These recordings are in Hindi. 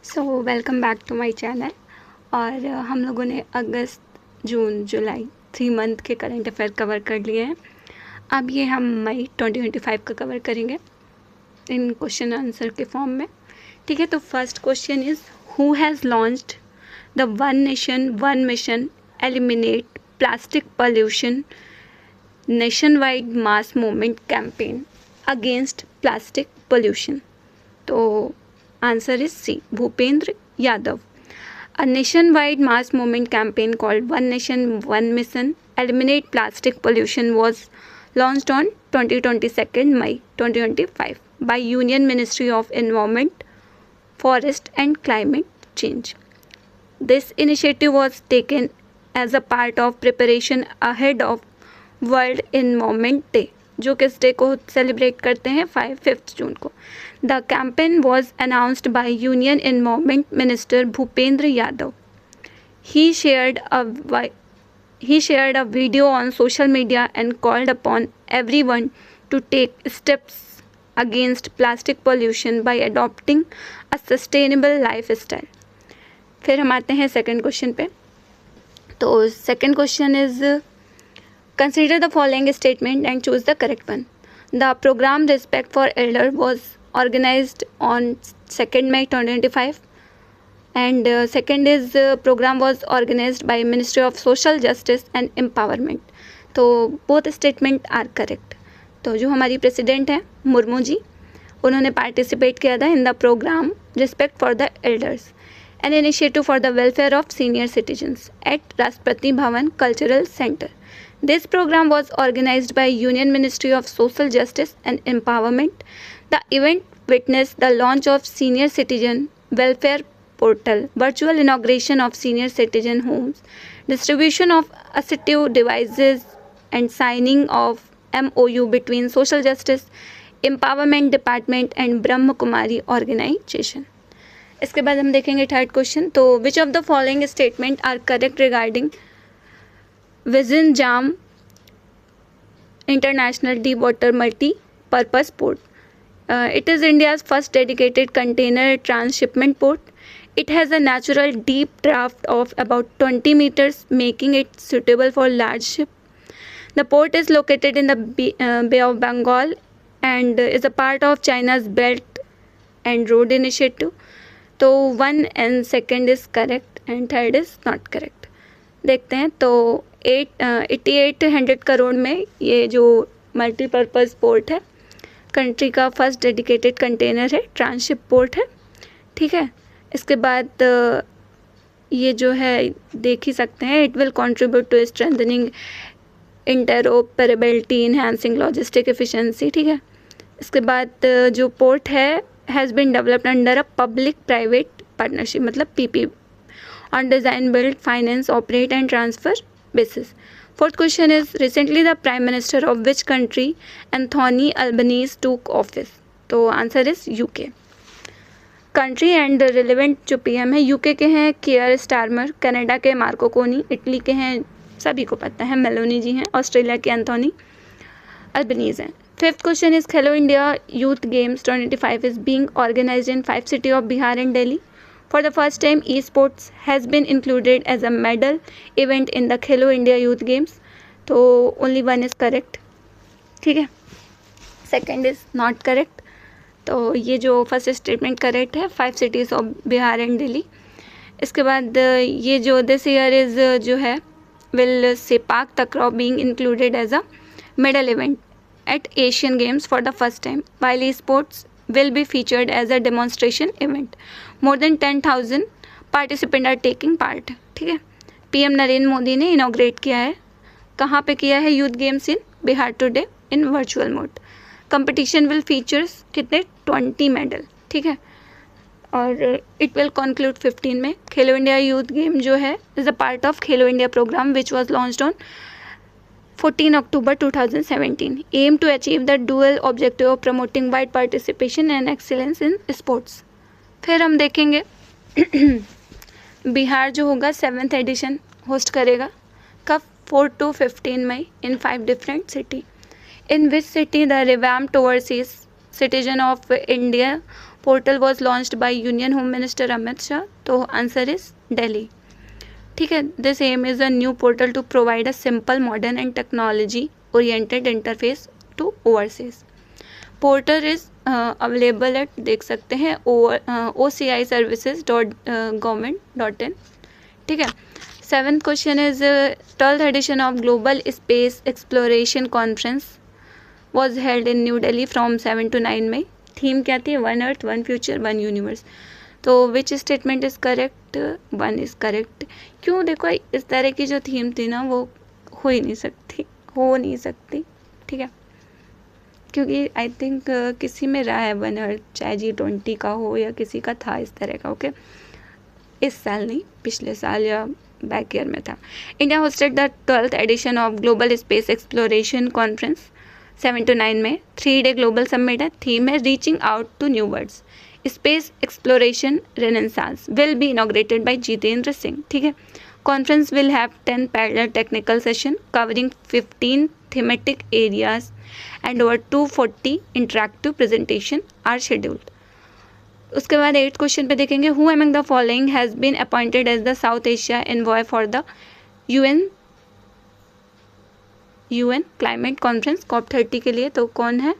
So welcome back to my channel. और हम लोगों ने अगस्त, जून, जुलाई 3 मंथ के करंट अफेयर कवर कर लिए हैं। अब ये हम मई 2025 का कवर करेंगे इन क्वेश्चन आंसर के फॉर्म में। ठीक है, तो first question is who has launched the one nation one mission eliminate plastic pollution nation wide mass movement campaign against plastic pollution? तो answer is C. Bhupendra Yadav. A nationwide mass movement campaign called One Nation One Mission Eliminate Plastic Pollution was launched on 22 May 2025 by Union Ministry of Environment, Forest and Climate Change. This initiative was taken as a part of preparation ahead of World Environment Day, जो किस डे को सेलिब्रेट करते हैं 5th जून को. The campaign was announced by union environment minister Bhupendra Yadav. He shared a video on social media and called upon everyone to take steps against plastic pollution by adopting a sustainable lifestyle. फिर हम आते हैं सेकंड क्वेश्चन पे. तो second question is consider the following statement and choose the correct one. The program Respect for Elder was organized on 2nd May 2025 and second is program was organized by Ministry of Social Justice and Empowerment. तो both statement are correct. तो जो हमारी प्रेसिडेंट हैं मुर्मू जी, उन्होंने पार्टिसिपेट किया था in the programme respect for the elders, an initiative for the welfare of senior citizens at Rashtrapati Bhavan cultural centre. This program was organized by Union Ministry of Social Justice and Empowerment. The event witnessed the launch of Senior Citizen Welfare Portal, virtual inauguration of senior citizen homes, distribution of assistive devices, and signing of MOU between Social Justice Empowerment Department and Brahma Kumari Organization. इसके बाद हम देखेंगे थर्ड क्वेश्चन. तो which of the following statement are correct regarding Vision Jam International Deep Water Multi-Purpose Port? It is India's first dedicated container transshipment port. It has a natural deep draft of about 20 meters, making it suitable for large ships. The port is located in the Bay of Bengal and is a part of China's Belt and Road Initiative. तो 1 and 2nd is correct and 3rd is not correct. देखते हैं. तो 8800 करोड़ में ये जो मल्टीपर्पज़ पोर्ट है, कंट्री का फर्स्ट डेडिकेटेड कंटेनर है, ट्रांसशिप पोर्ट है. ठीक है, इसके बाद ये जो है देख ही सकते हैं, it will contribute to strengthening interoperability, enhancing logistic efficiency. ठीक है, इसके बाद जो पोर्ट है has been developed under a public private partnership, मतलब PP, on design, build, finance, operate and transfer basis. Fourth question is recently the Prime Minister of which country Anthony Albanese took office? तो answer is UK. Country and relevant जो PM है UK के हैं कियर स्टारमर, कनाडा के मार्को कोनी, इटली के हैं सभी को पता है मेलोनी जी हैं, ऑस्ट्रेलिया के एंथोनी अल्बनीज हैं. Fifth question is Khelo India youth games 2025 is being organised in 5 cities of Bihar and Delhi. For the first time, esports has been included as a medal event in the Khelo India Youth Games. तो only one is correct. ठीक है, second is not correct. तो ये जो फर्स्ट स्टेटमेंट करेक्ट है, 5 cities of Bihar and Delhi. इसके बाद ये जो दिस ईयर इज जो है will sepak takraw being included as a medal event at Asian games for the first time, while esports will be featured as a demonstration event. More than 10,000 participants are taking part. ठीक है, PM नरेंद्र मोदी ने इनॉग्रेट किया है. कहाँ पे किया है? Youth games in Bihar today in virtual mode. Competition will features कितने? 20 मेडल. ठीक है, और इट विल कंक्लूड 15 में. खेलो इंडिया यूथ गेम जो है is a part of Khelo India programme which was launched on 14 October 2017. Aim to achieve the dual objective of promoting wide participation and excellence in sports. फिर हम देखेंगे बिहार जो होगा 7th एडिशन होस्ट करेगा. कब? 4 to 15 May in 5 different cities. In which city the revamped overseas citizen of India portal was launched by union home minister Amit Shah, तो आंसर इज दिल्ली। ठीक है, this um is a new portal to provide a simple modern and technology oriented interface to overseas. Portal is available at, देख सकते हैं, OCI services.government.in। ठीक है, 7th question is 12th edition of global space exploration conference was held in New Delhi from 7 to 9 May. Theme क्या थी? 1 अर्थ 1 फ्यूचर 1 यूनिवर्स। तो which statement is correct? 1 is correct. क्यों? देखो, इस तरह की जो थीम थी ना वो हो नहीं सकती। ठीक है, क्योंकि आई थिंक किसी में रहा है 1 अर्थ, चाहे G20 का हो या किसी का था इस तरह का। ओके, इस साल नहीं, पिछले साल या बैक ईयर में था। India hosted the 12th edition of global space exploration conference 7 to 9 में। 3-day ग्लोबल समिट है। थीम है reaching out to new worlds, space exploration renaissance, will be inaugurated by Jitendra Singh. ठीक है, conference will have 10 parallel technical session covering 15 thematic areas and over 240 interactive presentation are scheduled। उसके बाद 8th क्वेश्चन पे देखेंगे, who among the following has been appointed as the South Asia envoy for the UN climate conference COP30 के लिए? तो कौन है?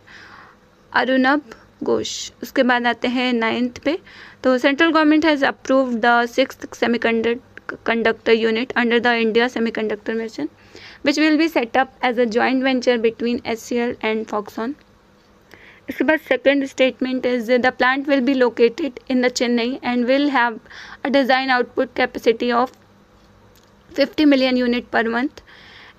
अरुणब घोष। उसके बाद आते हैं 9th पे, तो central government has approved the 6th semiconductor unit under the India semiconductor mission which will be set up as a joint venture between HCL and Foxconn। इसके बाद second statement is the plant will be located in the Chennai and will have a design output capacity of 50 million unit per month।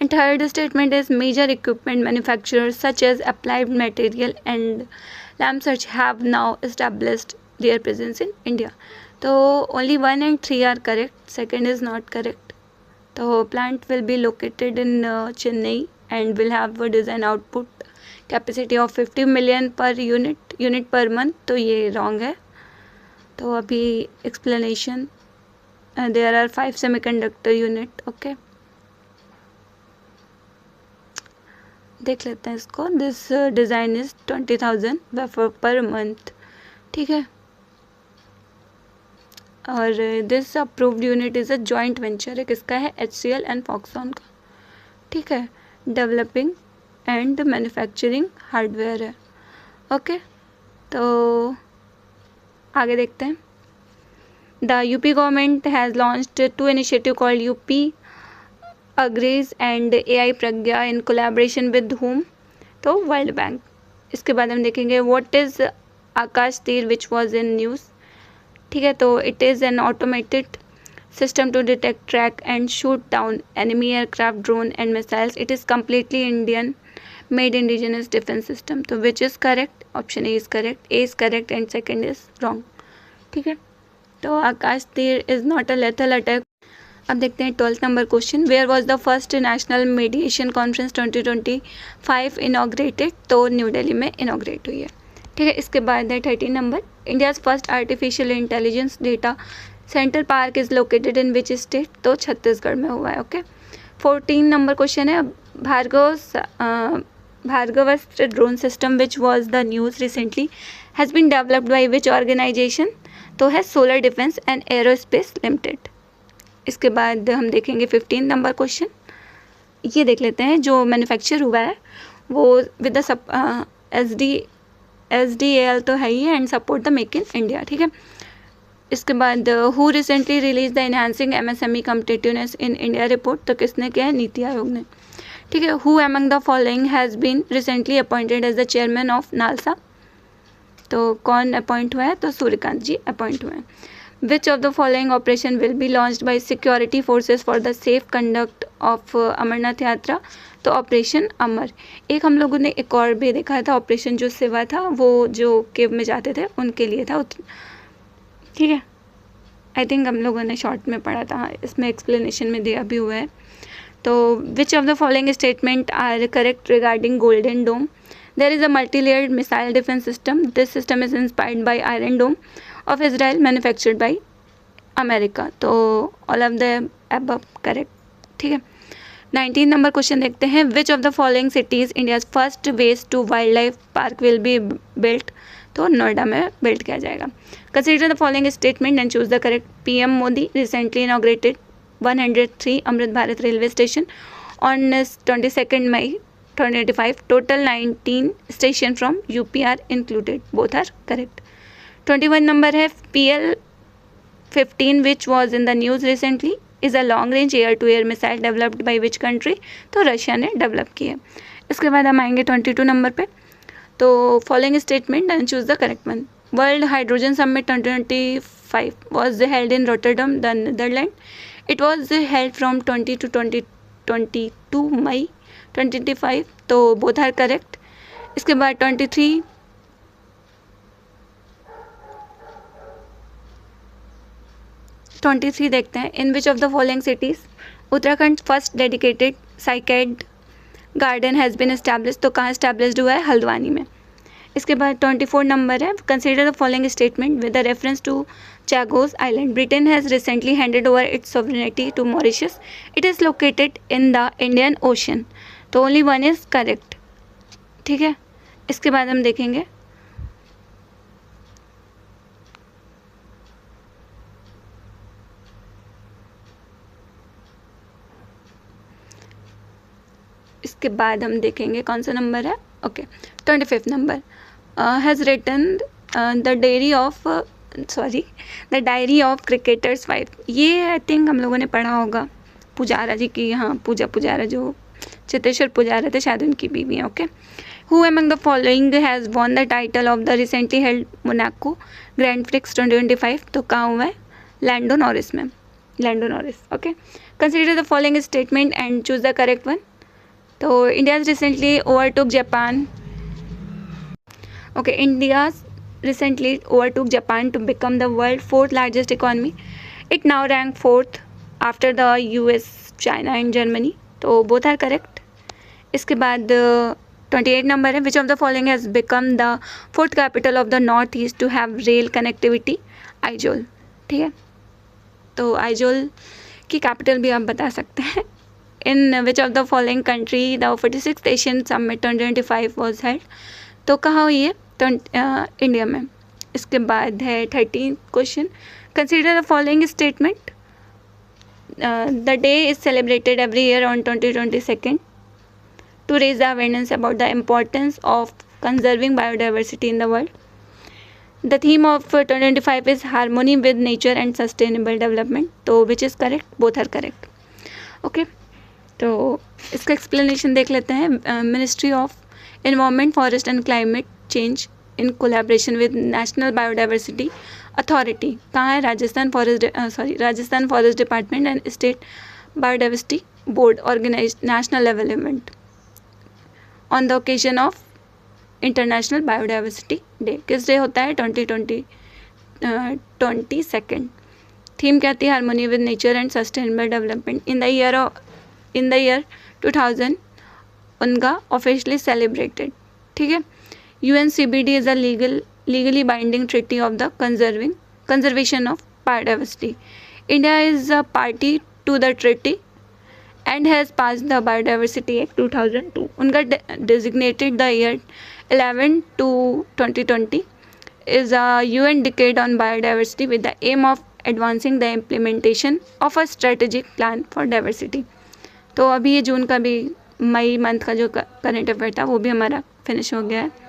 And third statement is major equipment manufacturers such as Applied Material and Lamsearch have now established their presence in India। तो only 1 and 3 are correct, second is not correct। तो plant will be located in Chennai and will have a design output capacity of 50 million per unit per month। तो ये wrong है। तो अभी explanation, there are 5 semiconductor unit। Okay, देख लेते हैं इसको। This design is 20,000 wafer per month. ठीक है, और this approved unit is a joint venture है। किसका है? HCL एंड फॉक्सकॉन का। ठीक है, डेवलपिंग एंड मैन्युफैक्चरिंग हार्डवेयर है। ओके, तो आगे देखते हैं। The UP government has launched 2 initiative called UP agrees and AI Pragya in collaboration with home? तो वर्ल्ड बैंक। इसके बाद हम देखेंगे व्हाट इज़ आकाश तीर विच वॉज इन न्यूज़। ठीक है, तो it is an automated system to detect, track and shoot down enemy aircraft, drone and missiles. It is completely Indian made indigenous defence system. तो which is correct? Option A is correct, A is correct and second is wrong. ठीक है, तो Akash Teer is not a lethal attack. अब देखते हैं 12th number question, where was the first national mediation conference 2025 inaugurated? तो न्यू दिल्ली में इनॉग्रेट हुई है। ठीक है, इसके बाद है 13 number, India's first artificial intelligence data centre park is located in which state? तो छत्तीसगढ़ में हुआ है। ओके, 14 नंबर क्वेश्चन है, Bhargavastra drone system which was the news recently has been developed by which organization? तो है solar defence and aerospace limited. इसके बाद हम देखेंगे 15 नंबर क्वेश्चन, ये देख लेते हैं। जो मैन्युफैक्चर हुआ है वो विद द SDAL तो है ही है and support the make in India. ठीक है, इसके बाद who recently release the enhancing MSME competitiveness in India report? तो किसने किया है? नीति आयोग ने। ठीक है, who among the following has been recently appointed as the chairman of NALSA? तो कौन अपॉइंट हुआ है? तो सूर्यकांत जी अपॉइंट हुए हैं। Which of the following operation will be launched by security forces for the safe conduct of Amarnath यात्रा? तो ऑपरेशन अमर। एक हम लोगों ने एक और भी देखा था ऑपरेशन जो सेवा था, वो जो केव में जाते थे उनके लिए था। ठीक है, आई थिंक हम लोगों ने शॉर्ट में पढ़ा था, इसमें एक्सप्लेनेशन में दिया भी हुआ है। तो which of the following statement are correct regarding golden dome? There is a multi-layered missile defence system, this system is inspired by iron dome of Israel manufactured by America। तो all of the above correct। ठीक है, 19 नंबर क्वेश्चन देखते हैं, which of the following cities India's first waste to wildlife park will be built? तो नोएडा में बिल्ड किया जाएगा। Consider the following statement and choose the correct. PM Modi recently inaugurated 103 Amrit Bharat railway station on 22 May 2025. Total 19 station from UP are included. Both are correct. 21 number है PL-15 which was in the news recently is a long range air to air missile developed by which country? तो रशिया ने डेवलप की है। इसके बाद हम आएंगे 22 नंबर पे। तो following statement and choose the correct one. World hydrogen summit 2025 was held in Rotterdam, the Netherlands. It was held from 20 to 22 May 2025. तो बोथ आर करेक्ट। इसके बाद 23 देखते हैं। In which of the following cities Uttarakhand first dedicated cycad garden has been establish. तो कहाँ एस्टैब्लिश्ड हुआ है? हल्द्वानी में। इसके बाद 24 नंबर है consider the following statement with the reference to Chagos island. Britain has recently handed over its sovereignty to Mauritius. It is located in the Indian ocean. तो ओनली वन इज़ करेक्ट। ठीक है, इसके बाद हम देखेंगे कौन सा नंबर है। Okay, 25 number has written the diary of cricketers wife. ये आई थिंक हम लोगों ने पढ़ा होगा, पुजारा जी की। हाँ, पूजा पुजारा जो चितेश्वर पुजारा थे शायद उनकी बीवी है। Okay, who among the following has won the title of the recently held Monaco grand prix 2025। तो कहाँ हुआ है? लैंडो नॉरिस में, Lando Norris. Okay, consider the following statement and choose the correct one. तो India recently overtook Japan. Okay, India recently overtook Japan to become the world's 4th largest economy. It now ranks 4th after the US, China and Germany. तो both are correct. इसके बाद 28 नंबर है which of the following has become the 4th capital of the North East to have rail connectivity? Aizawl. ठीक है, तो आइजोल की कैपिटल भी आप बता सकते हैं। In which of the following country the 46th Asian Summit 2025 was held? तो कहाँ हुई है? तो इंडिया में। इसके बाद है 13 question. Consider the following statement. The day is celebrated every year on 22 to raise the awareness about the importance of conserving biodiversity in the world. The theme of 2025 is harmony with nature and sustainable development. तो which is correct? Both are correct. Okay, तो इसका एक्सप्लेनेशन देख लेते हैं। Ministry of environment, forest and climate change in collaboration with national biodiversity authority. कहाँ है? Rajasthan forest department and state biodiversity board organise national level event on the occasion of international biodiversity day. किस डे होता है? 22। थीम क्या थी? Harmony with nature and sustainable development. In the year 2000 उनका ऑफिशियली सेलिब्रेटेड। ठीक है, UNCBD is a legally binding treaty of the conservation of biodiversity. India is a party to the treaty and has passed the Biodiversity Act 2002. उनका designated the year 11 to 2020 is a UN decade on biodiversity with the aim of advancing the implementation of a strategic plan for diversity. तो अभी ये जून का भी, मई मंथ का जो करंट अफेयर था वो भी हमारा फिनिश हो गया है।